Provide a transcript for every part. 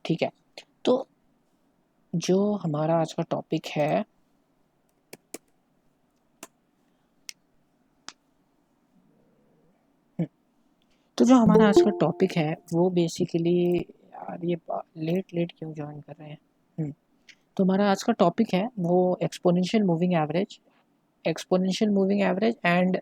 ठीक है, तो जो हमारा आज का टॉपिक है तो जो हमारा आज का टॉपिक है वो बेसिकली, यार ये लेट लेट क्यों ज्वाइन कर रहे हैं। तो हमारा आज का टॉपिक है वो exponential moving average, exponential moving average and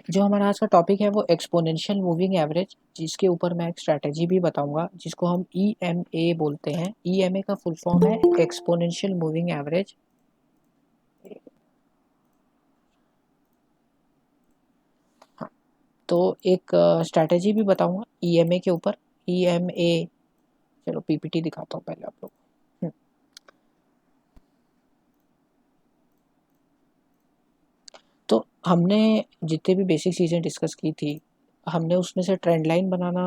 जो हमारा आज का टॉपिक है वो एक्सपोनेंशियल मूविंग एवरेज, जिसके ऊपर मैं एक स्ट्रैटेजी भी बताऊंगा जिसको हम EMA बोलते हैं। EMA का फुल फॉर्म है एक्सपोनेंशियल मूविंग एवरेज। हाँ, तो एक स्ट्रैटेजी भी बताऊंगा EMA के ऊपर। EMA, चलो PPT दिखाता हूँ पहले आप लोग। तो हमने जितने भी बेसिक चीज़ें डिस्कस की थी, हमने उसमें से ट्रेंड लाइन बनाना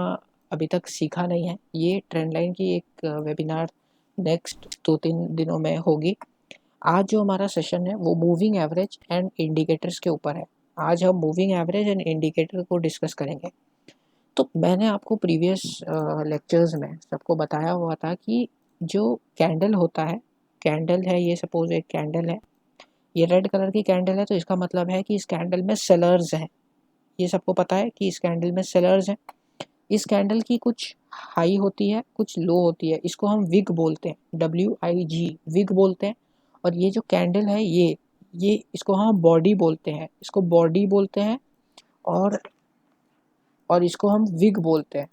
अभी तक सीखा नहीं है। ये ट्रेंड लाइन की एक वेबिनार नेक्स्ट 2-3 दिनों में होगी। आज जो हमारा सेशन है वो मूविंग एवरेज एंड इंडिकेटर्स के ऊपर है। आज हम मूविंग एवरेज एंड इंडिकेटर को डिस्कस करेंगे। तो मैंने आपको प्रीवियस लेक्चर्स में सबको बताया हुआ था कि जो कैंडल होता है, कैंडल है, ये सपोज एक कैंडल है, ये रेड कलर की कैंडल है, तो इसका मतलब है कि इस कैंडल में सेलर्स हैं। ये सबको पता है कि इस कैंडल में सेलर्स हैं। इस कैंडल की कुछ हाई होती है, कुछ लो होती है। इसको हम विग बोलते हैं, WIG, विग बोलते हैं। और ये जो कैंडल है ये इसको हम बॉडी बोलते हैं, इसको बॉडी बोलते हैं। और इसको हम विग बोलते हैं,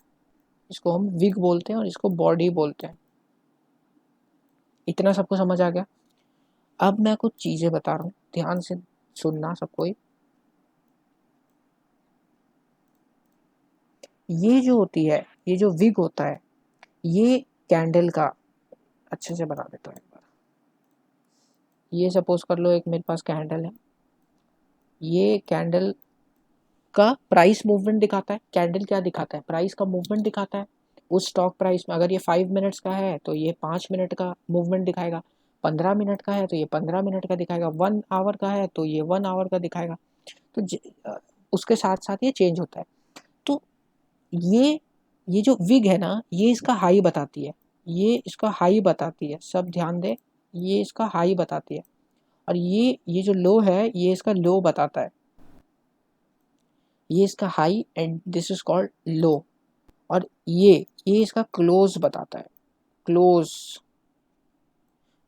इसको हम विग बोलते हैं और इसको बॉडी बोलते हैं। इतना सबको समझ आ गया? अब मैं कुछ चीज़ें बता रहा हूँ, ध्यान से सुनना सब कोई। ये जो होती है, ये जो विग होता है, ये कैंडल का, अच्छे से बना देता हूँ एक बार। ये सपोज कर लो एक मेरे पास कैंडल है, ये कैंडल का प्राइस मूवमेंट दिखाता है। कैंडल क्या दिखाता है? प्राइस का मूवमेंट दिखाता है। उस स्टॉक प्राइस में अगर ये 5 मिनट्स का है तो ये 5 मिनट का मूवमेंट दिखाएगा, 15 मिनट का है तो ये 15 मिनट का दिखाएगा, 1 आवर का है तो ये 1 आवर का दिखाएगा। तो उसके साथ साथ ये चेंज होता है। तो ये जो विग है ना, ये इसका हाई बताती है, ये इसका हाई बताती है, सब ध्यान दे, ये इसका हाई बताती है। और ये जो लो है ये इसका लो बताता है, ये इसका high and this is called लो। और ये इसका क्लोज बताता है, क्लोज।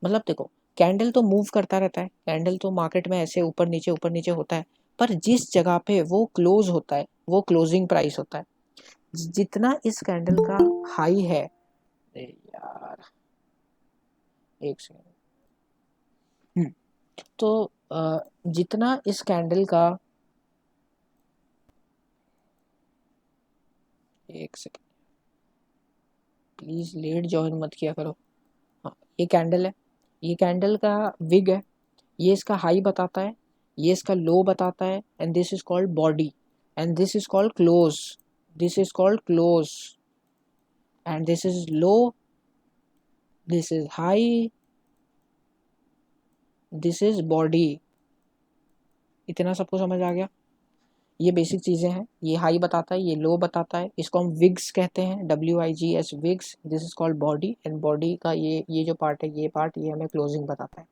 मतलब देखो, कैंडल तो मूव करता रहता है, कैंडल तो मार्केट में ऐसे ऊपर नीचे होता है, पर जिस जगह पे वो क्लोज होता है वो क्लोजिंग प्राइस होता है। जितना इस कैंडल का हाई है, यार एक सेकेंड, तो जितना इस कैंडल का, एक सेकेंड प्लीज लेट ज्वाइन मत किया करो। हाँ, ये कैंडल है, ये कैंडल का विग है, ये इसका हाई बताता है, ये इसका लो बताता है, and this is called body, and this is called close, this is called close, and this is low, this is high, this is body. इतना सबको समझ आ गया? ये बेसिक चीज़ें हैं। ये हाई बताता है, ये लो बताता है, इसको हम विग्स कहते हैं, WIGS, wigs. This is called body, and body का ये जो पार्ट है, ये पार्ट, ये हमें क्लोजिंग बताता है।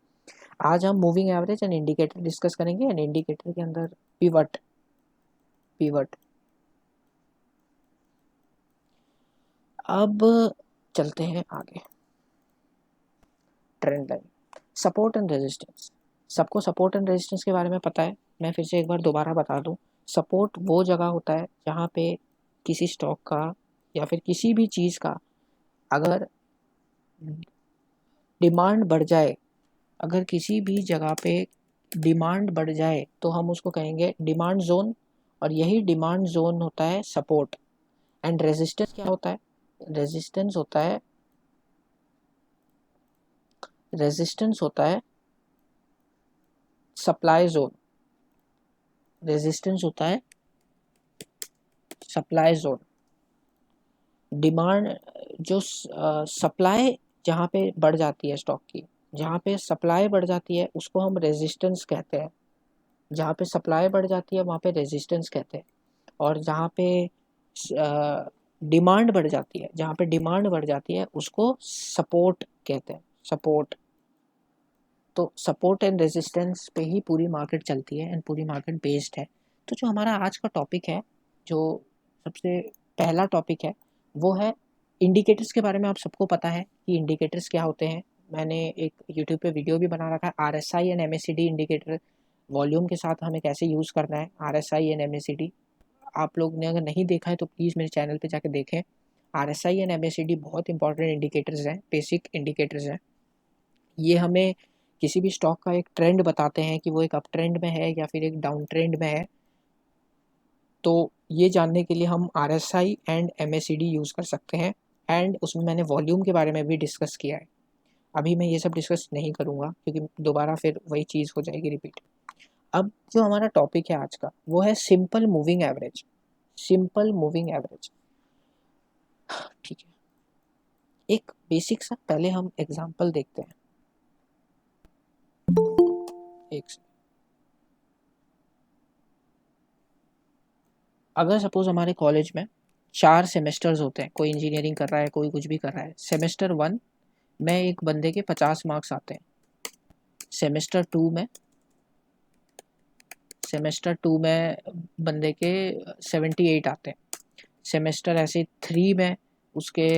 आज हम moving average and indicator discuss करेंगे, एंड इंडिकेटर के अंदर पिवट, पिवट। अब चलते हैं आगे। Trend line, support and resistance. सबको सपोर्ट एंड रेजिस्टेंस के बारे में पता है, मैं फिर से एक बार दोबारा बता दूं। सपोर्ट वो जगह होता है जहाँ पे किसी स्टॉक का या फिर किसी भी चीज़ का अगर डिमांड बढ़ जाए, अगर किसी भी जगह पे डिमांड बढ़ जाए तो हम उसको कहेंगे डिमांड जोन, और यही डिमांड जोन होता है सपोर्ट। एंड रेजिस्टेंस क्या होता है? रेजिस्टेंस होता है, रेजिस्टेंस होता है सप्लाई जोन, रेजिस्टेंस होता है सप्लाई जोन। डिमांड जो सप्लाई जहाँ पे बढ़ जाती है स्टॉक की, जहाँ पे सप्लाई बढ़ जाती है उसको हम रेजिस्टेंस कहते हैं, जहाँ पे सप्लाई बढ़ जाती है वहाँ पे रेजिस्टेंस कहते हैं। और जहाँ पे डिमांड बढ़ जाती है, जहाँ पे डिमांड बढ़ जाती है उसको सपोर्ट कहते हैं, सपोर्ट। तो सपोर्ट एंड रेजिस्टेंस पे ही पूरी मार्केट चलती है एंड पूरी मार्केट बेस्ड है। तो जो हमारा आज का टॉपिक है, जो सबसे पहला टॉपिक है, वो है इंडिकेटर्स के बारे में। आप सबको पता है कि इंडिकेटर्स क्या होते हैं। मैंने एक यूट्यूब पे वीडियो भी बना रखा है, RSI and MACD indicator volume के साथ हमें कैसे यूज़ करना है, RSI एंड MACD। आप लोग ने अगर नहीं देखा है तो प्लीज़ मेरे चैनल पे जाके देखें। RSI एंड MACD बहुत इंपॉर्टेंट इंडिकेटर्स हैं, बेसिक इंडिकेटर्स हैं। ये हमें किसी भी स्टॉक का एक ट्रेंड बताते हैं कि वो एक अप ट्रेंड में है या फिर एक डाउन ट्रेंड में है। तो ये जानने के लिए हम RSI एंड MACD यूज़ कर सकते हैं। एंड उसमें मैंने वॉल्यूम के बारे में भी डिस्कस किया है। अभी मैं ये सब डिस्कस नहीं करूँगा क्योंकि दोबारा फिर वही चीज़ हो जाएगी रिपीट। अब जो हमारा टॉपिक है आज का, वो है simple moving average. Simple moving average, ठीक है। एक बेसिक सा पहले हम एग्जांपल देखते हैं। एक से अगर सपोज हमारे कॉलेज में 4 सेमेस्टर्स होते हैं, कोई इंजीनियरिंग कर रहा है, कोई कुछ भी कर रहा है। सेमेस्टर 1 में एक बंदे के 50 मार्क्स आते हैं। सेमेस्टर 2 में बंदे के 78 आते हैं। सेमेस्टर ऐसे 3 में उसके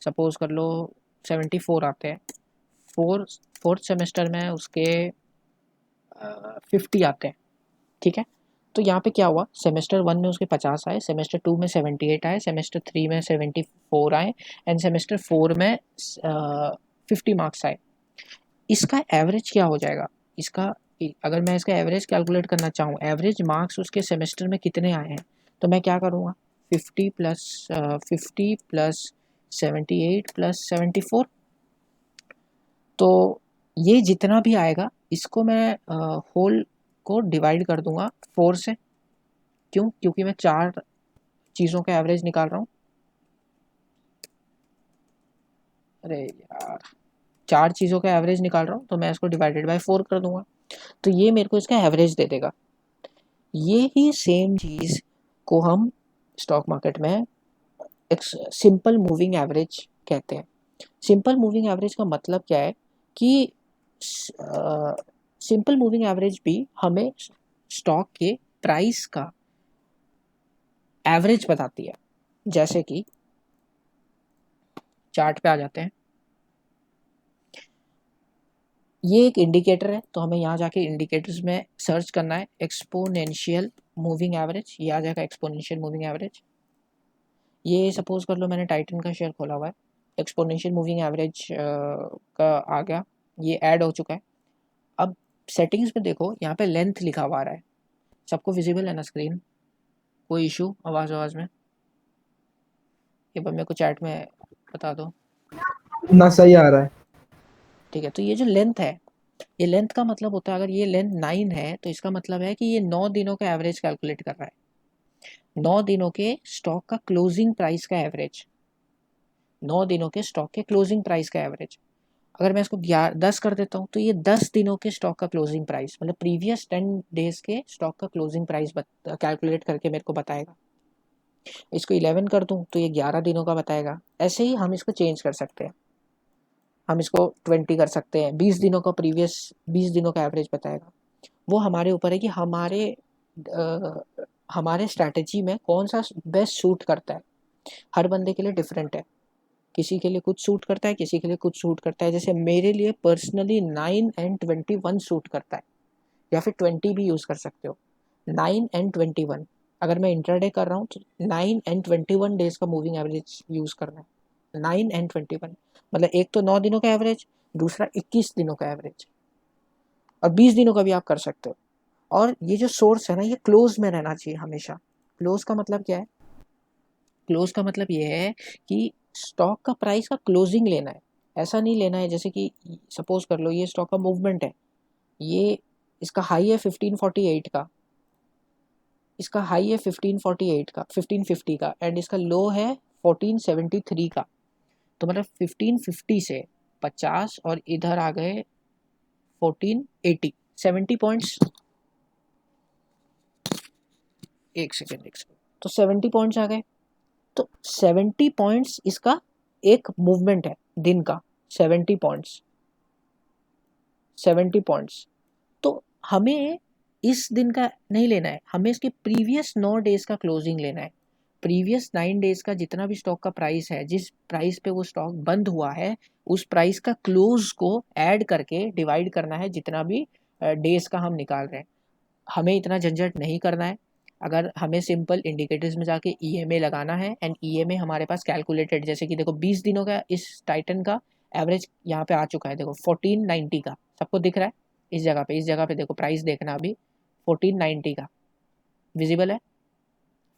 सपोज कर लो 74 आते हैं। फोर्थ सेमेस्टर में उसके 50 आते हैं, ठीक है। तो यहाँ पे क्या हुआ, सेमेस्टर 1 में उसके 50 आए, सेमेस्टर 2 में 78 आए, सेमेस्टर 3 में 74 आए एंड सेमेस्टर 4 में 50 मार्क्स आए। इसका एवरेज क्या हो जाएगा, इसका अगर मैं इसका एवरेज कैलकुलेट करना चाहूँ, एवरेज मार्क्स उसके सेमेस्टर में कितने आए हैं, तो मैं क्या करूँगा, 50 प्लस 78 प्लस 74। तो ये जितना भी आएगा इसको मैं होल को डिवाइड कर दूंगा 4 से। क्यों, क्योंकि मैं 4 चीज़ों का एवरेज निकाल रहा हूँ। अरे यार, 4 चीज़ों का एवरेज निकाल रहा हूँ तो मैं इसको डिवाइडेड बाय 4 कर दूंगा, तो ये मेरे को इसका एवरेज दे देगा। ये ही सेम चीज़ को हम स्टॉक मार्केट में एक सिंपल मूविंग एवरेज कहते हैं। सिंपल मूविंग एवरेज का मतलब क्या है कि सिंपल मूविंग एवरेज भी हमें स्टॉक के प्राइस का एवरेज बताती है। जैसे कि चार्ट पे आ जाते हैं, ये एक इंडिकेटर है, तो हमें यहाँ जाके इंडिकेटर्स में सर्च करना है एक्सपोनेंशियल मूविंग एवरेज। ये आ जाएगा एक्सपोनेंशियल मूविंग एवरेज। ये सपोज कर लो मैंने टाइटन का शेयर खोला हुआ है, एक्सपोनेंशियल मूविंग एवरेज का आ गया, ये ऐड हो चुका है। अब सेटिंग्स में देखो, यहाँ पे लेंथ लिखा हुआ आ रहा है, सबको विजिबल है ना स्क्रीन, कोई इशू आवाज़ में, ये मेरे को चैट में बता दो ना, सही आ रहा है। ठीक है। तो ये जो लेंथ है, ये लेंथ का मतलब होता है, अगर ये लेंथ 9 है तो इसका मतलब है कि ये 9 दिनों का एवरेज कैलकुलेट कर रहा है। 9 दिनों के स्टॉक का क्लोजिंग प्राइस का एवरेज, 9 दिनों के स्टॉक के क्लोजिंग प्राइस का एवरेज। अगर मैं इसको 10 कर देता हूँ तो ये 10 दिनों के स्टॉक का क्लोजिंग प्राइस, मतलब प्रीवियस 10 डेज के स्टॉक का क्लोजिंग प्राइस कैलकुलेट करके मेरे को बताएगा। इसको 11 कर दूं तो ये 11 दिनों का बताएगा। ऐसे ही हम इसको चेंज कर सकते हैं, हम इसको 20 कर सकते हैं, 20 दिनों का प्रीवियस 20 दिनों का एवरेज बताएगा। वो हमारे ऊपर है कि हमारे स्ट्रैटेजी में कौन सा बेस्ट सूट करता है। हर बंदे के लिए डिफरेंट है, किसी के लिए कुछ सूट करता है, किसी के लिए कुछ सूट करता है। जैसे मेरे लिए पर्सनली 9 एंड 21 सूट करता है, या फिर 20 भी यूज़ कर सकते हो। 9 एंड 21, अगर मैं इंटरडे कर रहा हूँ तो 9 एंड 21 डेज का मूविंग एवरेज यूज़ करना है। 9 एंड 21 मतलब एक तो 9 दिनों का एवरेज, दूसरा 21 दिनों का एवरेज, और 20 दिनों का भी आप कर सकते हो। और ये जो सोर्स है ना, ये क्लोज में रहना चाहिए हमेशा। क्लोज का मतलब क्या है, क्लोज का मतलब ये है कि स्टॉक का प्राइस का क्लोजिंग लेना है। ऐसा नहीं लेना है जैसे कि सपोज कर लो ये स्टॉक का मूवमेंट है, ये इसका हाई है 1548 का, इसका हाई है 1548 का, 1550 का, एंड इसका लो है 1473 का। तो मतलब 1550 से 50 और इधर आ गए 1480, 70 पॉइंट्स, एक सेकेंड तो 70 पॉइंट्स आ गए। तो 70 पॉइंट्स इसका एक मूवमेंट है दिन का। 70 पॉइंट्स, 70 पॉइंट्स। तो हमें इस दिन का नहीं लेना है, हमें इसके प्रीवियस 9 डेज का क्लोजिंग लेना है। प्रीवियस 9 डेज का जितना भी स्टॉक का प्राइस है, जिस प्राइस पे वो स्टॉक बंद हुआ है, उस प्राइस का क्लोज को ऐड करके डिवाइड करना है जितना भी डेज का हम निकाल रहे हैं। हमें इतना झंझट नहीं करना है। अगर हमें सिंपल इंडिकेटर्स में जाके ईएमए लगाना है, एंड ईएमए हमारे पास कैलकुलेटेड, जैसे कि देखो 20 दिनों का इस टाइटन का एवरेज यहाँ पे आ चुका है, देखो 1490 का, सबको दिख रहा है। इस जगह पे देखो प्राइस देखना अभी 1490 का विजिबल है,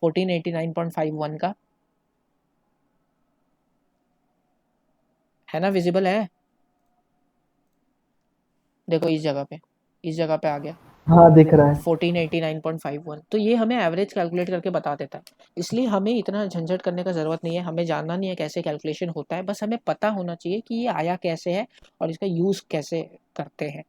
1489.51 का है ना, विजिबल है। देखो इस जगह पे आ गया हाँ दिख रहा है। 1489.51। तो ये हमें एवरेज कैलकुलेट करके बता देता है। इसलिए हमें इतना झंझट करने का ज़रूरत नहीं है, हमें जानना नहीं है कैसे कैलकुलेशन होता है, बस हमें पता होना चाहिए कि ये आया कैसे है और इसका यूज़ कैसे करते हैं।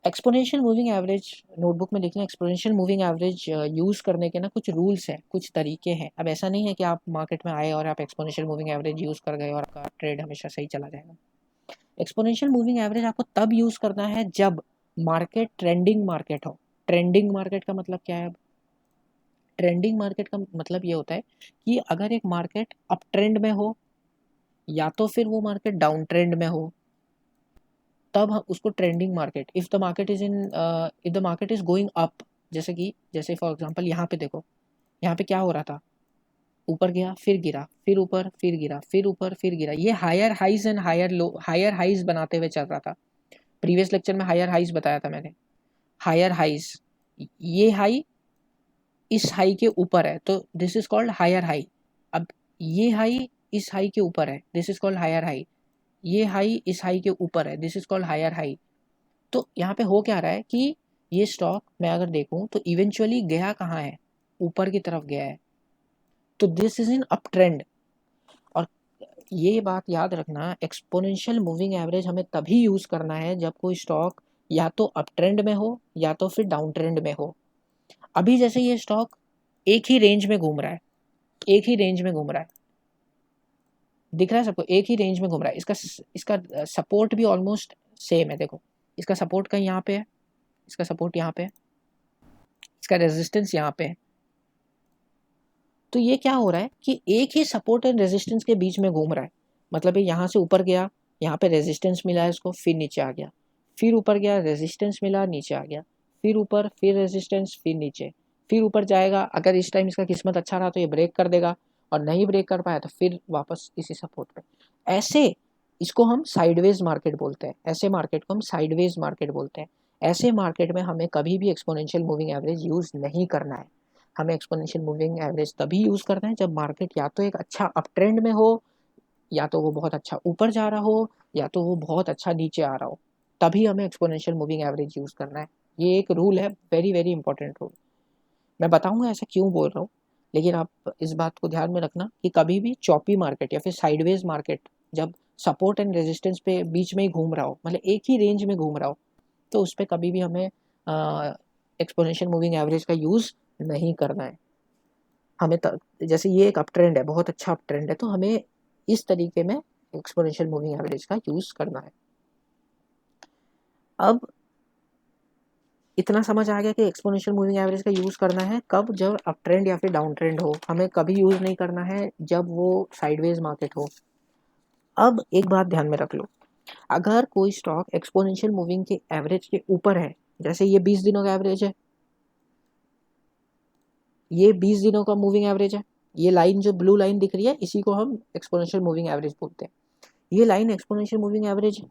एक्सपोनेंशियल मूविंग एवरेज नोटबुक में लिख लें। एक्सपोनेंशियल मूविंग एवरेज यूज़ करने के ना कुछ रूल्स हैं, कुछ तरीके हैं। अब ऐसा नहीं है कि आप मार्केट में आए और आप एक्सपोनेंशियल मूविंग एवरेज यूज़ कर गए और आपका ट्रेड हमेशा सही चला जाएगा। एक्सपोनेंशियल मूविंग एवरेज आपको तब यूज़ करना है जब मार्केट ट्रेंडिंग मार्केट हो। ट्रेंडिंग मार्केट का मतलब क्या है? ट्रेंडिंग मार्केट का मतलब ये होता है कि अगर एक मार्केट अप ट्रेंड में हो या तो फिर वो मार्केट डाउन ट्रेंड में हो, तब हम उसको trending market. If the market is going up, जैसे फॉर एग्जांपल यहाँ पे देखो, यहाँ पे क्या हो रहा था, ऊपर गया फिर गिरा, फिर ऊपर फिर गिरा, फिर ऊपर फिर गिरा, ये higher highs and higher low, higher highs बनाते हुए चल रहा था। प्रीवियस लेक्चर में हायर हाइज बताया था मैंने, हायर हाइज, ये हाई इस हाई के ऊपर है तो this is called higher high. अब ये हाई इस हाई के ऊपर है, this is called higher high. ये हाई इस हाई के ऊपर है, this is called higher high. तो यहाँ पे हो क्या रहा है कि ये स्टॉक मैं अगर देखूं तो इवेंचुअली गया कहाँ है, ऊपर की तरफ गया है, तो this is in up trend. और ये बात याद रखना, एक्सपोनेंशियल मूविंग एवरेज हमें तभी यूज करना है जब कोई स्टॉक या तो अप ट्रेंड में हो या तो फिर डाउन ट्रेंड में हो। अभी जैसे ये स्टॉक एक ही रेंज में घूम रहा है, एक ही रेंज में घूम रहा है, दिख रहा है सबको, एक ही रेंज में घूम रहा है। इसका इसका सपोर्ट भी ऑलमोस्ट सेम है, देखो इसका सपोर्ट कहीं यहाँ पे है, इसका सपोर्ट यहाँ पे है, इसका रेजिस्टेंस यहाँ पे है। तो ये क्या हो रहा है कि एक ही सपोर्ट एंड रेजिस्टेंस के बीच में घूम रहा है। मतलब ये यहाँ से ऊपर गया, यहाँ पे रेजिस्टेंस मिला है इसको, फिर नीचे आ गया, फिर ऊपर गया, रेजिस्टेंस मिला, नीचे आ गया, फिर ऊपर, फिर रेजिस्टेंस, फिर नीचे, फिर ऊपर जाएगा। अगर इस टाइम इसका किस्मत अच्छा रहा तो ये ब्रेक कर देगा, और नहीं ब्रेक कर पाया तो फिर वापस इसी सपोर्ट पे। ऐसे इसको हम साइडवेज मार्केट बोलते हैं, ऐसे मार्केट को हम साइडवेज मार्केट बोलते हैं। ऐसे मार्केट में हमें कभी भी एक्सपोनेंशियल मूविंग एवरेज यूज नहीं करना है। हमें एक्सपोनेंशियल मूविंग एवरेज तभी यूज करना है जब मार्केट या तो एक अच्छा अप ट्रेंड में हो, या तो वो बहुत अच्छा ऊपर जा रहा हो, या तो वो बहुत अच्छा नीचे आ रहा हो, तभी हमें एक्सपोनेंशियल मूविंग एवरेज यूज करना है। ये एक रूल है, वेरी वेरी इंपॉर्टेंट रूल। मैं बताऊंगा ऐसा क्यों बोल रहा हूँ, लेकिन आप इस बात को ध्यान में रखना कि कभी भी चॉपी मार्केट या फिर साइडवेज मार्केट जब सपोर्ट एंड रेजिस्टेंस पे बीच में ही घूम रहा हो, मतलब एक ही रेंज में घूम रहा हो, तो उस पर कभी भी हमें एक्सपोनेंशियल मूविंग एवरेज का यूज नहीं करना है। हमें जैसे ये एक अप ट्रेंड है, बहुत अच्छा अप ट्रेंड है, तो हमें इस तरीके में एक्सपोनेंशियल मूविंग एवरेज का यूज करना है। अब इतना समझ आ गया कि एक्सपोनेंशियल मूविंग एवरेज का यूज करना है कब, जब अप ट्रेंड या फिर डाउन ट्रेंड हो। हमें कभी यूज नहीं करना है जब वो साइडवेज मार्केट हो। अब एक बात ध्यान में रख लो, अगर कोई स्टॉक एक्सपोनेंशियल मूविंग के एवरेज के ऊपर है, जैसे ये 20 दिनों का एवरेज है, ये 20 दिनों का मूविंग एवरेज है, ये लाइन जो ब्लू लाइन दिख रही है इसी को हम एक्सपोनेंशियल मूविंग एवरेज बोलते हैं। ये लाइन एक्सपोनेंशियल मूविंग एवरेज है,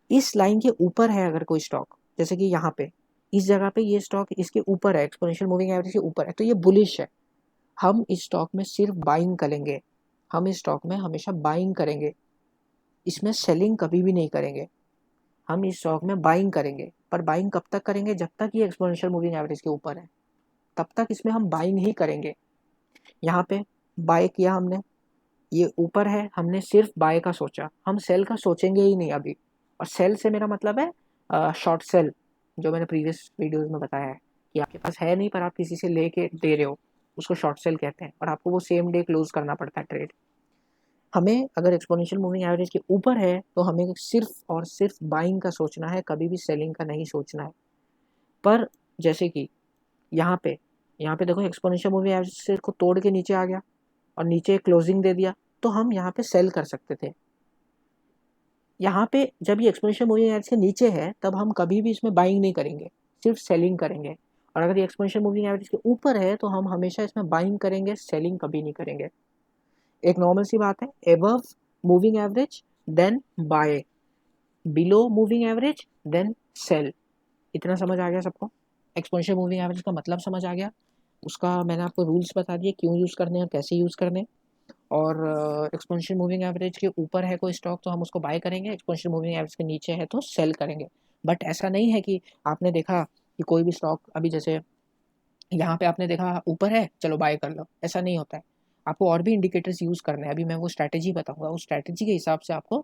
इस लाइन के ऊपर है अगर कोई स्टॉक, जैसे कि यहाँ पे इस जगह पे ये स्टॉक इसके ऊपर है, एक्सपोनेंशियल मूविंग एवरेज के ऊपर है, तो ये बुलिश है। हम इस स्टॉक में सिर्फ बाइंग करेंगे, हम इस स्टॉक में हमेशा बाइंग करेंगे, इसमें सेलिंग कभी भी नहीं करेंगे। हम इस स्टॉक में बाइंग करेंगे, पर बाइंग कब तक करेंगे, जब तक ये एक्सपोनेंशियल मूविंग एवरेज के ऊपर है, तब तक इसमें हम बाइंग ही करेंगे। यहाँ पे बाय किया हमने, ये ऊपर है, हमने सिर्फ बाय का सोचा, हम सेल का सोचेंगे ही नहीं अभी। और सेल से मेरा मतलब है शॉर्ट सेल, जो मैंने प्रीवियस वीडियोस में बताया है। कि आपके पास है नहीं पर आप किसी से लेके दे रहे हो, उसको शॉर्ट सेल कहते हैं, और आपको वो सेम डे क्लोज करना पड़ता है ट्रेड। हमें अगर एक्सपोनेंशियल मूविंग एवरेज के ऊपर है तो हमें सिर्फ और सिर्फ बाइंग का सोचना है, कभी भी सेलिंग का नहीं सोचना है। पर जैसे कि यहाँ पे देखो एक्सपोनेंशियल मूविंग एवरेज से को तोड़ के नीचे आ गया और नीचे क्लोजिंग दे दिया, तो हम यहाँ पे सेल कर सकते थे। यहाँ पे जब ये एक्सपोनेंशियल मूविंग एवरेज के नीचे है तब हम कभी भी इसमें बाइंग नहीं करेंगे, सिर्फ सेलिंग करेंगे। और अगर ये एक्सपोनेंशियल मूविंग एवरेज के ऊपर है तो हम हमेशा इसमें बाइंग करेंगे, सेलिंग कभी नहीं करेंगे। एक नॉर्मल सी बात है, above moving average then buy, below moving average then sell. इतना समझ आ गया सबको? एक्सपोनेंशियल मूविंग एवरेज का मतलब समझ आ गया, उसका मैंने आपको रूल्स बता दिए क्यों यूज़ करने हैं और कैसे यूज़ करने हैं। और एक्सपोनेंशियल मूविंग एवरेज के ऊपर है कोई स्टॉक तो हम उसको बाय करेंगे, एक्सपोनेंशियल मूविंग एवरेज के नीचे है तो सेल करेंगे। बट ऐसा नहीं है कि आपने देखा कि कोई भी स्टॉक अभी जैसे यहाँ पे आपने देखा ऊपर है चलो बाय कर लो, ऐसा नहीं होता है। आपको और भी इंडिकेटर्स यूज़ करने हैं, अभी मैं वो स्ट्रैटेजी बताऊंगा, उस स्ट्रैटेजी के हिसाब से आपको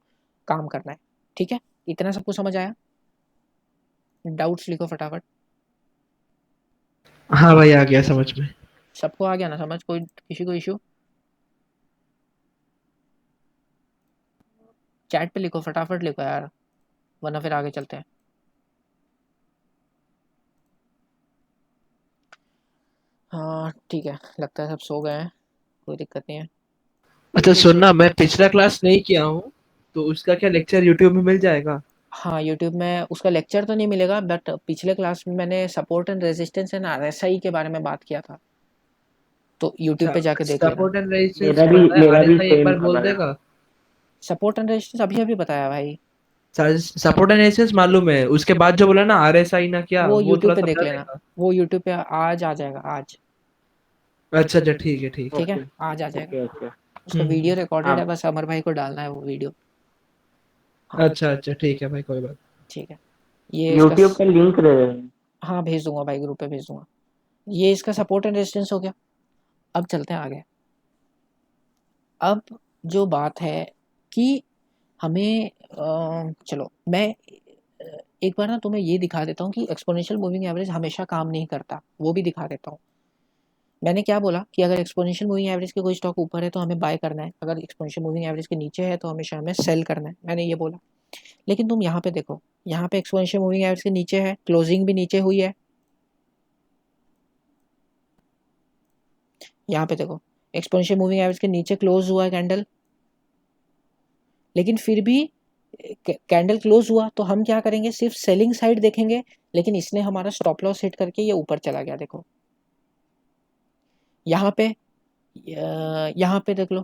काम करना है। ठीक है, इतना सबको समझ आया? डाउट्स लिखो फटाफट। हाँ भाई, आ गया समझ में। सबको आ गया ना समझ? कोई किसी को इशू? चैट पे लिखो, फटाफट लिखो यार, वरना फिर आगे चलते हैं। हाँ ठीक है, लगता है सब सो गए हैं, कोई दिक्कत नहीं है। अच्छा सुनना, मैं पिछला क्लास नहीं किया हूँ, तो उसका क्या लेक्चर यूट्यूब में मिल जाएगा? हाँ यूट्यूब में उसका लेक्चर तो नहीं मिलेगा, बट पिछले क्लास में मैंने support and resistance and RSI के बारे में बात किया था, तो यूट्यूब अच्छा, पे जाके देख लेना। सपोर्ट एंड रेजिस्टेंस मेरा भी पता है, मेरा भी आरएसआई एक सेम बार था बोल भाई। देगा? सपोर्ट एंड रेजिस्टेंस अभी अभी बताया भाई। सपोर्ट एंड रेजिस्टेंस मालूम है, उसके बाद जो बोला ना आरएसआई ना क्या, वो वो यूट्यूब थोड़ा पे देख समझा लेना, देगा? वो यूट्यूब पे आज आ जाएगा आज। अच्छा अच्छा, ठीक है ठीक ठीक है। है, ओके आज आ जाएगा। Okay okay. उसका वीडियो रिकॉर्डेड हाँ, है, बस अमर भाई को डालना है वो वीडियो। हाँ अच्छा अच्छा, ठीक है भाई, कोई बात। ठीक है। ये इसका यूट्यूब पे लिंक दे देना। हाँ भेज दूंगा भाई, ग्रुप पे भेज दूंगा। ये इसका सपोर्ट एंड रेजिस्टेंस हो गया। अब चलते हैं आगे। अब जो बात है कि हमें चलो मैं एक बार ना तुम्हें ये दिखा देता हूँ कि एक्सपोनेंशियल मूविंग एवरेज हमेशा काम नहीं करता, वो भी दिखा देता हूँ। मैंने क्या बोला कि अगर एक्सपोनेंशियल मूविंग एवरेज के कोई स्टॉक ऊपर है तो हमें बाय करना है, अगर एक्सपोनेंशियल मूविंग एवरेज के नीचे है तो हमेशा हमें सेल करना है, मैंने ये बोला। लेकिन तुम यहाँ पे देखो, यहाँ पे एक्सपोनेंशियल मूविंग एवरेज के नीचे है, क्लोजिंग भी नीचे हुई है। यहाँ पे देखो, एक्सपोनेंशियल मूविंग एवरेज के नीचे क्लोज हुआ है कैंडल, लेकिन फिर भी कैंडल क्लोज हुआ तो हम क्या करेंगे, सिर्फ सेलिंग साइड देखेंगे। लेकिन इसने हमारा स्टॉप लॉस हिट करके ये ऊपर चला गया, देखो यहाँ पे, यहाँ पे देख लो,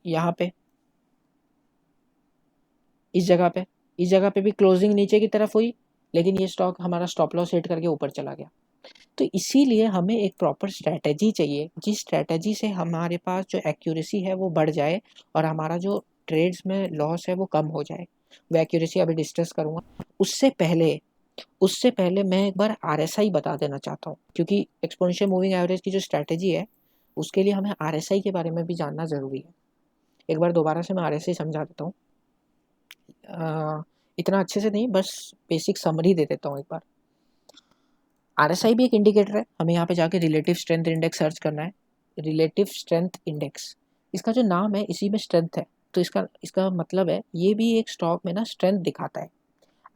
यहाँ पे इस जगह पे भी क्लोजिंग नीचे की तरफ हुई, लेकिन ये स्टॉक हमारा स्टॉप लॉस हिट करके ऊपर चला गया। तो इसीलिए हमें एक प्रॉपर स्ट्रैटेजी चाहिए, जिस स्ट्रैटेजी से हमारे पास जो एक्यूरेसी है वो बढ़ जाए और हमारा जो ट्रेड्स में लॉस है वो कम हो जाए। वो एक्यूरेसी अभी डिस्कस करूंगा। उससे पहले मैं एक बार आरएसआई बता देना चाहता हूँ, क्योंकि एक्सपोनेंशियल मूविंग एवरेज की जो स्ट्रैटेजी है उसके लिए हमें आरएसआई के बारे में भी जानना ज़रूरी है। एक बार दोबारा से मैं आरएसआई समझा देता हूँ, इतना अच्छे से नहीं, बस बेसिक समरी दे देता हूँ एक बार। आरएसआई भी एक इंडिकेटर है, हमें यहाँ पे जाके रिलेटिव स्ट्रेंथ इंडेक्स सर्च करना है। रिलेटिव स्ट्रेंथ इंडेक्स, इसका जो नाम है इसी में स्ट्रेंथ है, तो इसका इसका मतलब है ये भी एक स्टॉक में ना स्ट्रेंथ दिखाता है।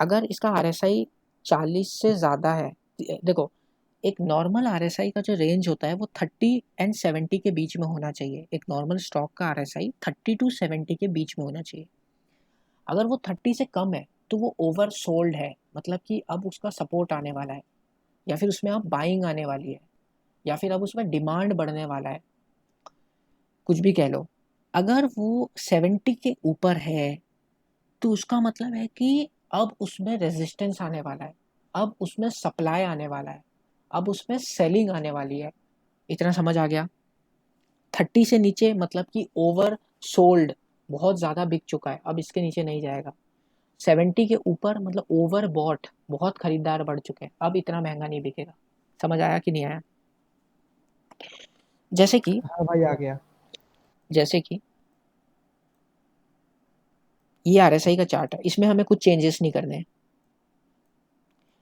अगर इसका आरएसआई 40 से ज़्यादा है, देखो एक नॉर्मल आरएसआई का जो रेंज होता है वो 30 एंड 70 के बीच में होना चाहिए। एक नॉर्मल स्टॉक का आरएसआई 30 टू 70 के बीच में होना चाहिए। अगर वो 30 से कम है तो वो ओवर सोल्ड है, मतलब कि अब उसका सपोर्ट आने वाला है, या फिर उसमें अब बाइंग आने वाली है, या फिर अब उसमें डिमांड बढ़ने वाला है, कुछ भी कह लो। अगर वो 70 के ऊपर है तो उसका मतलब है कि अब उसमें रेजिस्टेंस आने वाला है, अब उसमें सप्लाई आने वाला है, अब उसमें सेलिंग आने वाली है। इतना समझ आ गया? 30 से नीचे मतलब कि ओवर सोल्ड, बहुत ज़्यादा बिक चुका है, अब इसके नीचे नहीं जाएगा। 70 के ऊपर मतलब ओवर बॉट, बहुत खरीदार बढ़ चुके हैं, अब इतना महंगा नहीं बिकेगा। समझ आया कि नहीं आया? जैसे कि हाँ भाई, आ गया। जैसे कि ये आरएसआई का चार्ट है, इसमें हमें कुछ चेंजेस नहीं करने हैं।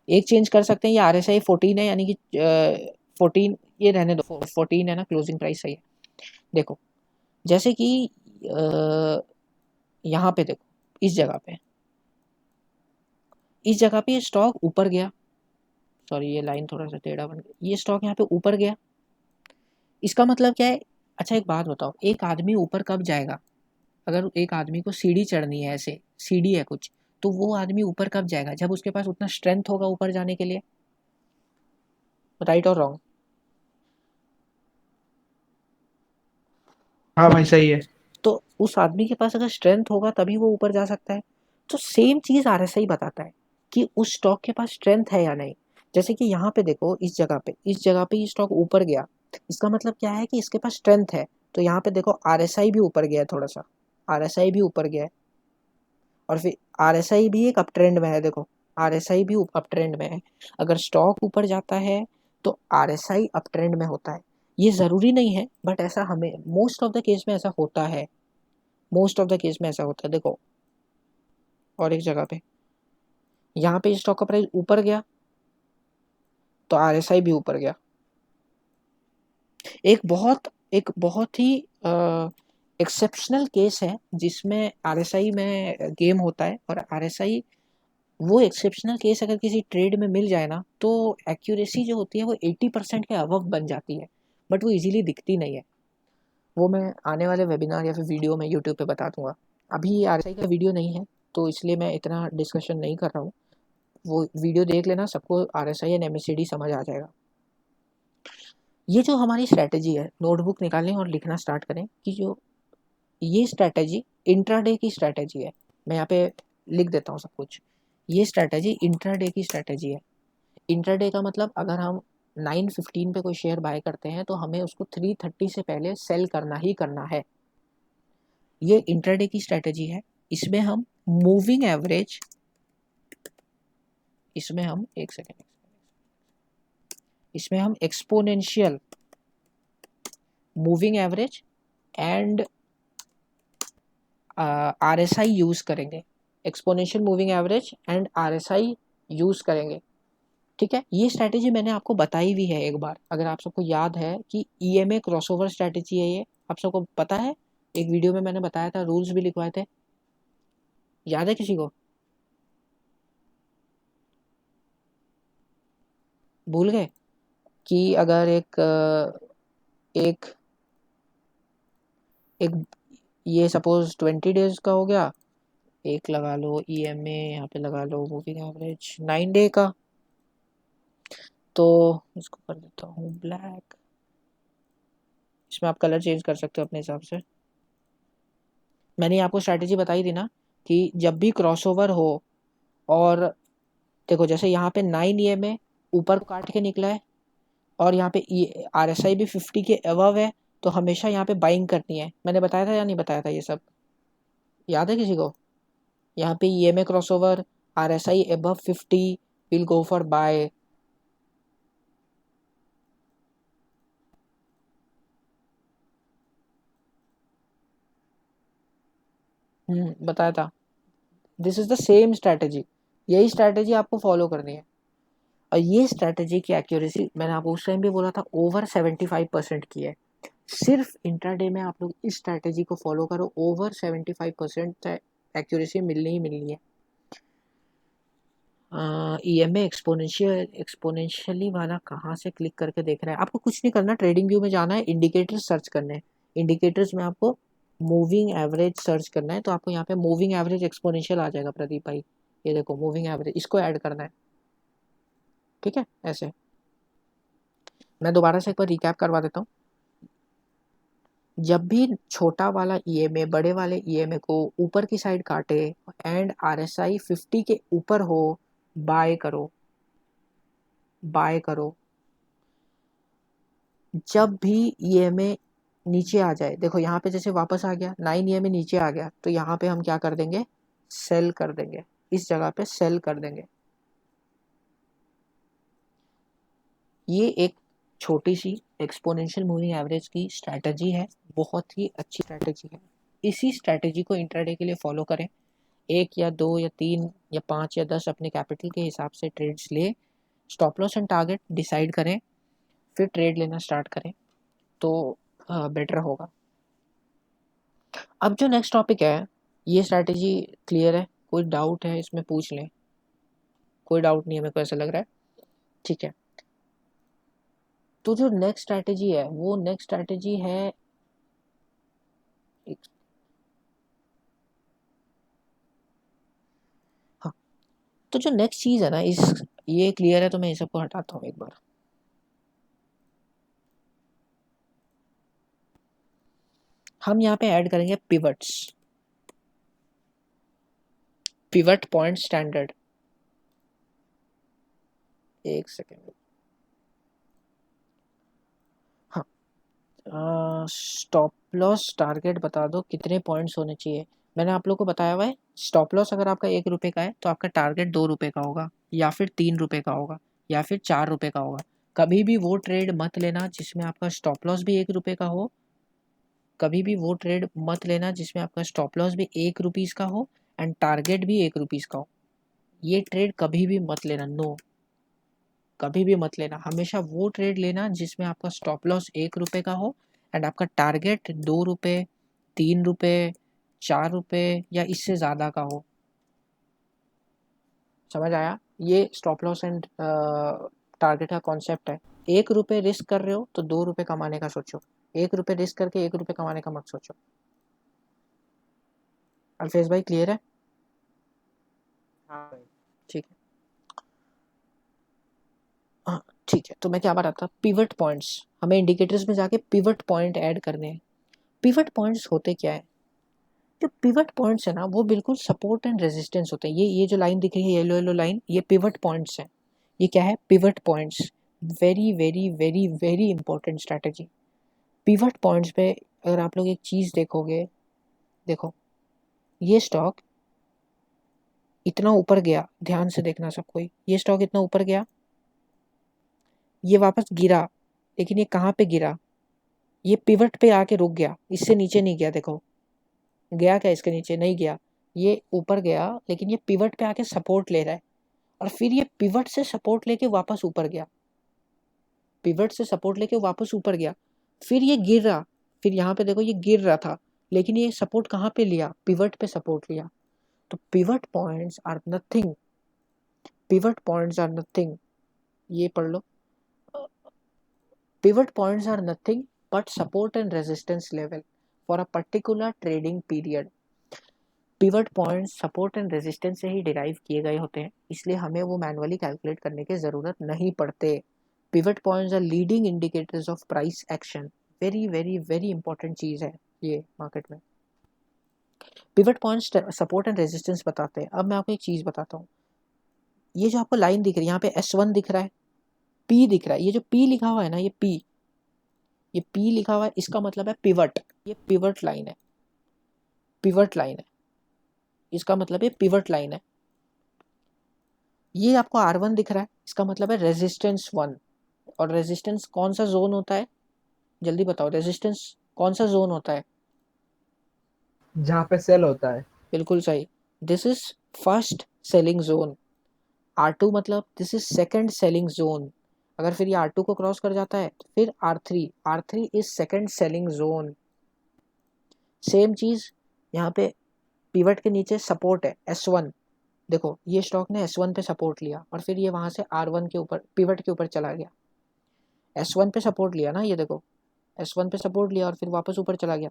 एक चेंज कर सकते हैं, ये RSI 14 है, यानी कि 14 ये रहने दो, 14 है ना, क्लोजिंग प्राइस सही है। देखो जैसे कि यहाँ पे देखो, इस जगह पे ये स्टॉक ऊपर गया, सॉरी ये लाइन थोड़ा सा टेढ़ा बन गया, ये स्टॉक यहाँ पे ऊपर गया, इसका मतलब क्या है? अच्छा एक बात बताओ, एक आदमी ऊपर कब जाएगा? अगर एक आदमी को सीढ़ी चढ़नी है, ऐसे सीढ़ी है कुछ, तो वो आदमी ऊपर कब जाएगा? जब उसके पास उतना स्ट्रेंथ होगा ऊपर जाने के लिए। राइट और रॉन्ग? हाँ भाई सही है। तो उस आदमी के पास अगर स्ट्रेंथ होगा तभी वो ऊपर जा सकता है। तो सेम चीज RSI बताता है कि उस स्टॉक के पास स्ट्रेंथ है या नहीं। जैसे कि यहाँ पे देखो, इस जगह पे ये स्टॉक ऊपर गया, इसका मतलब क्या है कि इसके पास स्ट्रेंथ है। तो यहाँ पे देखो RSI भी ऊपर गया है, थोड़ा सा RSI भी ऊपर गया है, और फिर RSI भी एक अप ट्रेंड में है। देखो RSI भी अप ट्रेंड में है। अगर स्टॉक ऊपर जाता है तो RSI अप ट्रेंड में होता है। ये जरूरी नहीं है, बट ऐसा हमें मोस्ट ऑफ द केस में ऐसा होता है, मोस्ट ऑफ द केस में ऐसा होता है। देखो और एक जगह पे, यहाँ पे स्टॉक का प्राइस ऊपर गया तो RSI भी ऊपर गया। एक बहुत ही एक्सेप्शनल केस है जिसमें RSI में गेम होता है, और RSI वो एक्सेप्शनल केस अगर किसी ट्रेड में मिल जाए ना, तो एक्यूरेसी जो होती है वो 80% के अबव बन जाती है, बट वो इजीली दिखती नहीं है। वो मैं आने वाले वेबिनार या फिर वीडियो में यूट्यूब पे बता दूंगा। अभी RSI का वीडियो नहीं है, तो इसलिए मैं इतना डिस्कशन नहीं कर रहा हूँ। वो वीडियो देख लेना, सबको RSI एंड MACD समझ आ जाएगा। ये जो हमारी स्ट्रैटेजी है, नोटबुक निकालें और लिखना स्टार्ट करें कि जो ये स्ट्रैटेजी इंट्राडे की स्ट्रैटेजी है। मैं यहाँ पे लिख देता हूँ सब कुछ। ये स्ट्रैटेजी इंट्राडे की स्ट्रैटेजी है। इंट्राडे का मतलब, अगर हम 9:15 पे कोई शेयर बाय करते हैं तो हमें उसको 3:30 से पहले सेल करना ही करना है। ये इंट्राडे की स्ट्रैटेजी है। इसमें हम मूविंग एवरेज, इसमें हम एक सेकेंड, इसमें हम exponential moving average and RSI use करेंगे। Exponential moving average and RSI use करेंगे। ठीक है, ये स्ट्रैटेजी मैंने आपको बताई भी है एक बार, अगर आप सबको याद है कि EMA क्रॉसओवर स्ट्रैटेजी है, ये आप सबको पता है। एक वीडियो में मैंने बताया था, रूल्स भी लिखवाए थे, याद है किसी को? भूल गए? कि अगर एक एक ये सपोज 20 डेज का हो गया, एक लगा लो EMA, यहाँ पे लगा लो मूविंग एवरेज 9 डे का, तो इसको कर देता हूँ ब्लैक। इसमें आप कलर चेंज कर सकते हो अपने हिसाब से। मैंने आपको स्ट्रैटेजी बताई थी ना कि जब भी क्रॉसओवर हो, और देखो जैसे यहाँ पे 9 EMA ऊपर को काट के निकला है, और यहाँ पे RSI भी 50 के अबव है, तो हमेशा यहाँ पे बाइंग करनी है। मैंने बताया था या नहीं बताया था ये सब? याद है किसी को? यहाँ पे EMA crossover, RSI above 50, will go for buy. बताया था। This is the same strategy, यही स्ट्रैटेजी आपको फॉलो करनी है। और ये स्ट्रैटेजी की एक्यूरेसी मैंने आपको उस टाइम भी बोला था, ओवर 75% की है। सिर्फ इंट्राडे में आप लोग इस स्ट्रैटेजी को फॉलो करो, ओवर 75% एक्यूरेसी मिलनी ही मिलनी है। EMA एक्सपोनेंशियली वाला कहाँ से क्लिक करके देख रहा है? आपको कुछ नहीं करना, ट्रेडिंग व्यू में जाना है, इंडिकेटर्स सर्च करने हैं। इंडिकेटर्स में आपको मूविंग एवरेज सर्च करना है, तो आपको यहाँ पे मूविंग एवरेज एक्सपोनेंशियल आ जाएगा प्रदीप भाई। ये देखो मूविंग एवरेज, इसको ऐड करना है। ठीक है, ऐसे मैं दोबारा से एक बार रिकैप करवा देता हूँ। जब भी छोटा वाला EMA बड़े वाले EMA को ऊपर की साइड काटे एंड RSI 50 के ऊपर हो, बाय करो, बाय करो। जब भी EMA नीचे आ जाए, देखो यहाँ पे जैसे वापस आ गया, 9 EMA नीचे आ गया, तो यहाँ पे हम क्या कर देंगे? सेल कर देंगे, इस जगह पे सेल कर देंगे। ये एक छोटी सी एक्सपोनेंशियल मूविंग एवरेज की स्ट्रैटेजी है, बहुत ही अच्छी स्ट्रैटेजी है। इसी स्ट्रैटेजी को इंट्राडे के लिए फॉलो करें। 1 या 2 या 3 या 5 या 10 अपने कैपिटल के हिसाब से ट्रेड्स ले, stop loss and target decide करें, फिर ट्रेड लेना स्टार्ट करें तो बेटर होगा। अब जो नेक्स्ट टॉपिक है, ये स्ट्रैटेजी क्लियर है? कोई डाउट है इसमें पूछ लें। कोई डाउट नहीं है, मेरे को ऐसा लग रहा है। ठीक है, तो जो नेक्स्ट स्ट्रैटेजी है वो नेक्स्ट स्ट्रैटेजी है हाँ, तो जो नेक्स्ट चीज़ है ना, ये क्लियर है तो मैं इस सबको हटाता हूँ एक बार। हम यहाँ पे ऐड करेंगे पिवट्स, पिवट पॉइंट स्टैंडर्ड। एक सेकेंड, हाँ, स्टॉप लॉस टारगेट बता दो कितने पॉइंट्स होने चाहिए। मैंने आप लोग को बताया हुआ है, स्टॉप लॉस अगर आपका 1 रुपये का है तो आपका टारगेट 2 रुपये का होगा, या फिर 3 रुपये का होगा, या फिर 4 रुपये का होगा। कभी भी वो ट्रेड मत लेना जिसमें आपका स्टॉप लॉस भी 1 रुपये का हो, कभी भी वो ट्रेड मत लेना जिसमें आपका स्टॉप लॉस भी 1 रुपीज़ का हो एंड टारगेट भी 1 रुपीज़ का हो। ये ट्रेड कभी भी मत लेना, नो, कभी भी मत लेना। हमेशा वो ट्रेड लेना जिसमें आपका स्टॉप लॉस 1 रुपये का हो एंड आपका टारगेट 2 रुपये, 3 रुपये, 4 रुपये या इससे ज़्यादा का हो। समझ आया? ये स्टॉप लॉस एंड टारगेट का कॉन्सेप्ट है। 1 रुपये रिस्क कर रहे हो तो 2 रुपये कमाने का सोचो, 1 रुपये रिस्क करके 1 रुपये कमाने का मत सोचो। अल्फेज भाई क्लियर है? हाँ भाई। ठीक है, हाँ ठीक है। तो मैं क्या बता रहा था, पिवट पॉइंट्स, हमें इंडिकेटर्स में जाके पिवट पॉइंट ऐड करने हैं। पिवट पॉइंट्स होते क्या है? जो पिवट पॉइंट्स है ना वो बिल्कुल सपोर्ट एंड रेजिस्टेंस होते हैं। ये जो लाइन दिख रही है, येलो येलो लाइन, ये पिवट पॉइंट्स हैं। ये क्या है? Pivot points. Very very very very important strategy. Pivot points पे अगर आप लोग एक चीज़ देखोगे, देखो ये स्टॉक इतना ऊपर गया, ध्यान से देखना सब कोई, ये स्टॉक इतना ऊपर गया, ये वापस गिरा, लेकिन ये कहाँ पे गिरा? ये पिवट पे आके रुक गया, इससे नीचे नहीं गया। देखो गया क्या इसके नीचे? नहीं गया। ये ऊपर गया लेकिन ये पिवट पे आके सपोर्ट ले रहा है, और फिर ये पिवट से सपोर्ट लेके वापस ऊपर गया, पिवट से सपोर्ट लेके वापस ऊपर गया, फिर ये गिर रहा, फिर यहाँ पे देखो ये गिर रहा था, लेकिन ये सपोर्ट कहाँ पे लिया? पिवट पे सपोर्ट लिया। तो pivot points are nothing, pivot points are nothing, ये पढ़ लो। Pivot points are nothing but support and resistance level for a particular trading period. Pivot points support and resistance से ही डिराइव किए गए होते हैं, इसलिए हमें वो मैनुअली कैलकुलेट करने की ज़रूरत नहीं पड़ते। Pivot points are leading indicators of price action. Very very very important चीज़ है ये मार्केट में। Pivot points support and resistance बताते हैं। अब मैं आपको एक चीज़ बताता हूँ, ये जो आपको लाइन दिख रही है, यहाँ पे S1 दिख रहा है, P दिख रहा है, ये जो P लिखा हुआ है ना, ये P लिखा हुआ है, इसका मतलब है पिवट। ये पिवट लाइन है, पिवट लाइन है, इसका मतलब ये पिवट लाइन है। ये आपको R1 दिख रहा है, इसका मतलब है रेजिस्टेंस 1। और रेजिस्टेंस कौन सा जोन होता है? जल्दी बताओ, रेजिस्टेंस कौन सा जोन होता है? जहाँ पे सेल होता है। बिल्कुल सही, this is first selling zone. R2 मतलब this is second selling zone. अगर फिर ये R2 को क्रॉस कर जाता है तो फिर R3, R3 is second selling zone. Same चीज यहाँ पे पिवट के नीचे सपोर्ट है S1। देखो ये स्टॉक ने S1 पे सपोर्ट लिया और फिर ये वहां से R1 के ऊपर, पिवट के ऊपर चला गया। S1 पे सपोर्ट लिया ना, ये देखो S1 पे सपोर्ट लिया और फिर वापस ऊपर चला गया।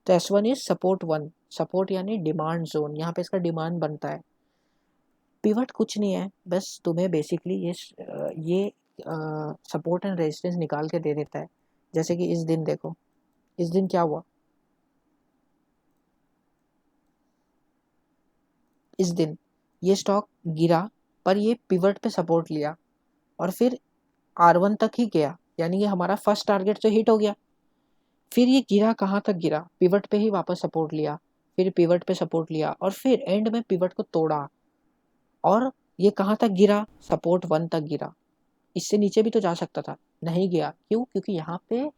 तो S1 इज सपोर्ट 1, सपोर्ट यानी डिमांड जोन, यहाँ पे इसका डिमांड बनता है। पिवट कुछ नहीं है, बस तुम्हें बेसिकली ये सपोर्ट एंड रेजिस्टेंस निकाल के दे देता है। जैसे कि इस दिन देखो, इस दिन क्या हुआ, इस दिन ये स्टॉक गिरा पर ये पिवट पे सपोर्ट लिया और फिर R1 तक ही गया, यानी ये हमारा फर्स्ट टारगेट तो हिट हो गया। फिर ये गिरा, कहाँ तक गिरा? पिवट पे ही वापस सपोर्ट लिया, फिर पिवट पे सपोर्ट लिया और फिर एंड में पिवट को तोड़ा, और ये कहाँ तक गिरा? सपोर्ट 1 तक गिरा। इससे नीचे भी तो जा सकता था, नहीं गया। क्यों? क्योंकि यहाँ पे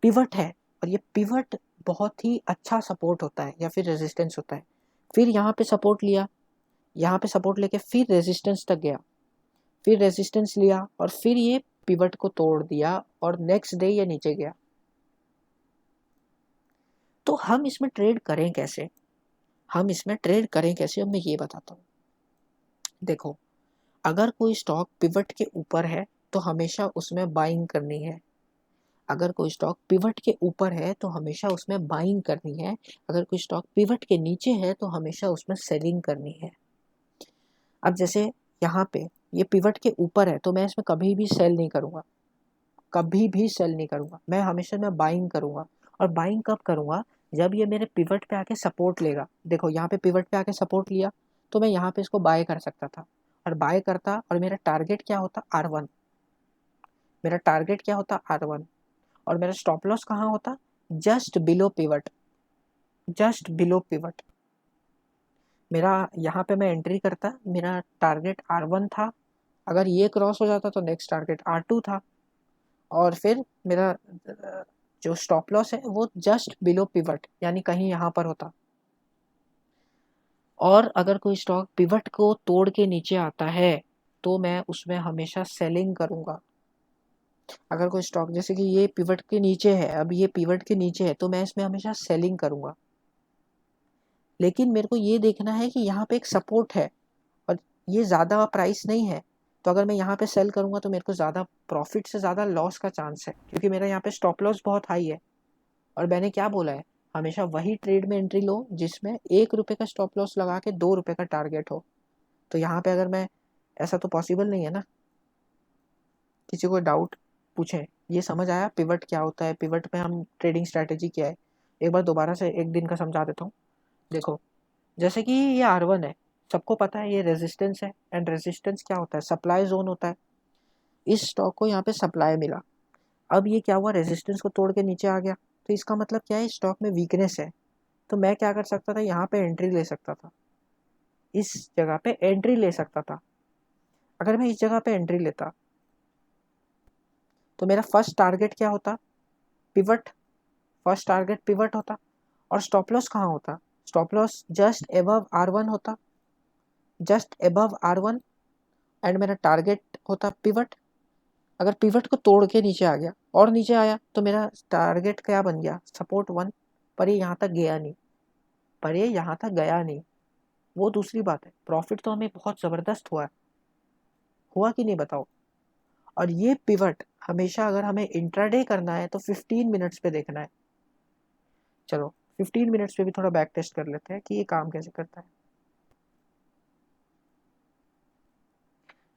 पिवट है, और ये पिवट बहुत ही अच्छा सपोर्ट होता है या फिर रेजिस्टेंस होता है। फिर यहाँ पे सपोर्ट लिया, यहाँ पे सपोर्ट लेके फिर रेजिस्टेंस तक गया, फिर रेजिस्टेंस लिया और फिर ये पिवट को तोड़ दिया और नेक्स्ट डे ये नीचे गया। तो हम इसमें ट्रेड करें कैसे, हम इसमें ट्रेड करें कैसे, अब मैं ये बताता हूँ। देखो, अगर कोई स्टॉक पिवट के ऊपर है तो हमेशा उसमें बाइंग करनी है, अगर कोई स्टॉक पिवट के ऊपर है तो हमेशा उसमें बाइंग करनी है, अगर कोई स्टॉक पिवट के नीचे है तो हमेशा उसमें सेलिंग करनी है। अब जैसे यहाँ पे ये पिवट के ऊपर है तो मैं इसमें कभी भी सेल नहीं करूँगा, कभी भी सेल नहीं करूँगा, मैं हमेशा मैं बाइंग करूँगा। और बाइंग कब करूँगा, जब ये मेरे पिवट पे आके सपोर्ट लेगा। देखो यहाँ पे पिवट पे आके सपोर्ट लिया तो मैं यहाँ पे इसको बाय कर सकता था और बाय करता, और मेरा टारगेट क्या होता, R1, मेरा टारगेट क्या होता, R1, और मेरा स्टॉप लॉस कहाँ होता, just below pivot, just below pivot. मेरा यहाँ पे मैं एंट्री करता, मेरा टारगेट R1 था, अगर ये क्रॉस हो जाता तो नेक्स्ट टारगेट R2 था, और फिर मेरा जो स्टॉप लॉस है वो जस्ट बिलो पिवट यानी कहीं यहाँ पर होता। और अगर कोई स्टॉक पिवट को तोड़ के नीचे आता है तो मैं उसमें हमेशा सेलिंग करूँगा। अगर कोई स्टॉक जैसे कि ये पिवट के नीचे है, अब ये पिवट के नीचे है तो मैं इसमें हमेशा सेलिंग करूँगा। लेकिन मेरे को ये देखना है कि यहाँ पे एक सपोर्ट है और ये ज़्यादा प्राइस नहीं है, तो अगर मैं यहाँ पे सेल करूँगा तो मेरे को ज़्यादा प्रॉफिट से ज़्यादा लॉस का चांस है, क्योंकि मेरा यहाँ पे स्टॉप लॉस बहुत हाई है। और मैंने क्या बोला है, हमेशा वही ट्रेड में एंट्री लो जिसमें ₹1 का स्टॉप लॉस लगा के ₹2 का टारगेट हो। तो यहाँ पे अगर मैं, ऐसा तो पॉसिबल नहीं है ना। किसी को डाउट पूछें, ये समझ आया पिवट क्या होता है, पिवट में हम ट्रेडिंग स्ट्रैटेजी क्या है, एक बार दोबारा से एक दिन का समझा देता हूँ। देखो, जैसे कि ये R1 है, सबको पता है ये रेजिस्टेंस है, एंड रेजिस्टेंस क्या होता है, सप्लाई जोन होता है। इस स्टॉक को यहाँ पे सप्लाई मिला, अब ये क्या हुआ, रेजिस्टेंस को तोड़ के नीचे आ गया, तो इसका मतलब क्या है, स्टॉक में वीकनेस है। तो मैं क्या कर सकता था, यहाँ पे एंट्री ले सकता था, इस जगह पे एंट्री ले सकता था। अगर मैं इस जगह पे एंट्री लेता तो मेरा फर्स्ट टारगेट क्या होता, पिवट, फर्स्ट टारगेट पिवट होता। और स्टॉप लॉस कहाँ होता, stop loss just above R1 होता, जस्ट एबव R1, एंड मेरा टारगेट होता पिवट। अगर पिवट को तोड़ के नीचे आ गया और नीचे आया तो मेरा टारगेट क्या बन गया, सपोर्ट 1, पर ये यहाँ तक गया नहीं, पर ये यहाँ तक गया नहीं, वो दूसरी बात है। प्रॉफिट तो हमें बहुत ज़बरदस्त हुआ है, हुआ कि नहीं बताओ। और ये पिवट हमेशा अगर हमें इंट्राडे करना है तो 15 मिनट्स पे देखना है। चलो 15 मिनट्स पे भी थोड़ा बैक टेस्ट कर लेते हैं कि ये काम कैसे करता है।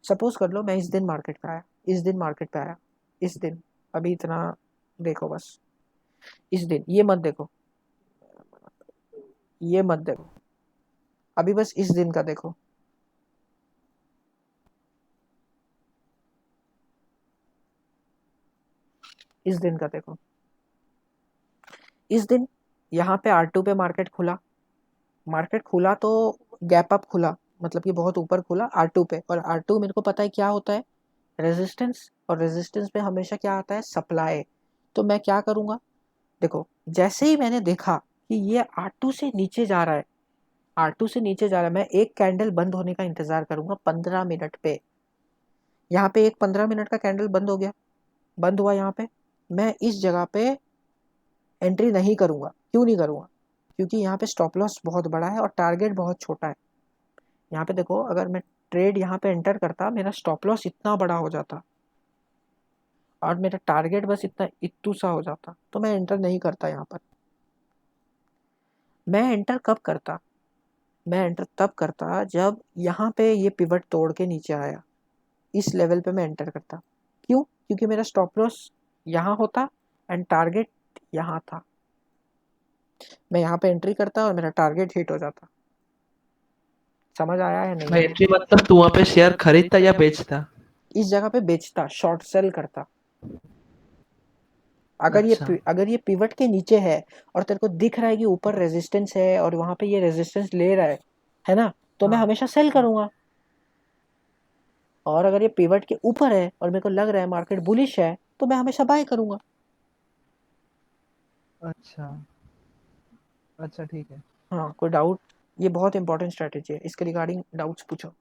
सपोज कर लो मैं इस दिन मार्केट पे आया, इस दिन मार्केट पे आया, इस दिन, अभी इतना देखो बस, इस दिन ये मत देखो, ये मत देखो, अभी बस इस दिन का देखो। इस दिन का देखो, इस दिन यहाँ पे R2 पे मार्केट खुला, मार्केट खुला तो गैप अप खुला, मतलब कि बहुत ऊपर खुला R2 पे, और R2 मेरे को पता है क्या होता है, रेजिस्टेंस, और रेजिस्टेंस पे हमेशा क्या आता है, सप्लाई। तो मैं क्या करूँगा, देखो जैसे ही मैंने देखा कि ये R2 से नीचे जा रहा है, R2 से नीचे जा रहा है, मैं एक कैंडल बंद होने का इंतजार करूंगा 15 मिनट पे। यहाँ पे एक 15 मिनट का कैंडल बंद हो गया, बंद हुआ यहाँ पे, मैं इस जगह पे एंट्री नहीं करूंगा। क्यों नहीं करूंगा, क्योंकि यहाँ पे स्टॉप लॉस बहुत बड़ा है और टारगेट बहुत छोटा है। यहाँ पे देखो, अगर मैं ट्रेड यहाँ पे एंटर करता, मेरा स्टॉप लॉस इतना बड़ा हो जाता और मेरा टारगेट बस इतना इत्तू सा हो जाता, तो मैं एंटर नहीं करता यहाँ पर। मैं एंटर कब करता, मैं एंटर तब करता जब यहाँ पे ये पिवट तोड़ के नीचे आया, इस लेवल पे मैं एंटर करता। क्यों, क्योंकि मेरा स्टॉप लॉस यहाँ होता एंड टारगेट यहाँ था, मैं यहाँ पे एंट्री करता और मेरा टारगेट हिट हो जाता। समझ आया है नहीं भाई आया। एंट्री मतलब तू वहाँ पे शेयर खरीदता या बेचता? इस जगह पे बेचता, शॉर्ट सेल करता। अगर अच्छा। अगर ये पिवट के नीचे है और तेरे को दिख रहा है कि ऊपर रेजिस्टेंस है और वहां पे ये रेजिस्टेंस ले रहा है ना, तो मैं हाँ। हमेशा सेल करूंगा। और अगर ये पिवट के ऊपर है और मेरे को लग रहा है मार्केट बुलिश है तो मैं हमेशा बाय करूंगा। अच्छा। अच्छा ठीक है। हाँ, कोई डाउट? ये बहुत इंपॉर्टेंट स्ट्रैटेजी है, इसके रिगार्डिंग डाउट्स पूछो।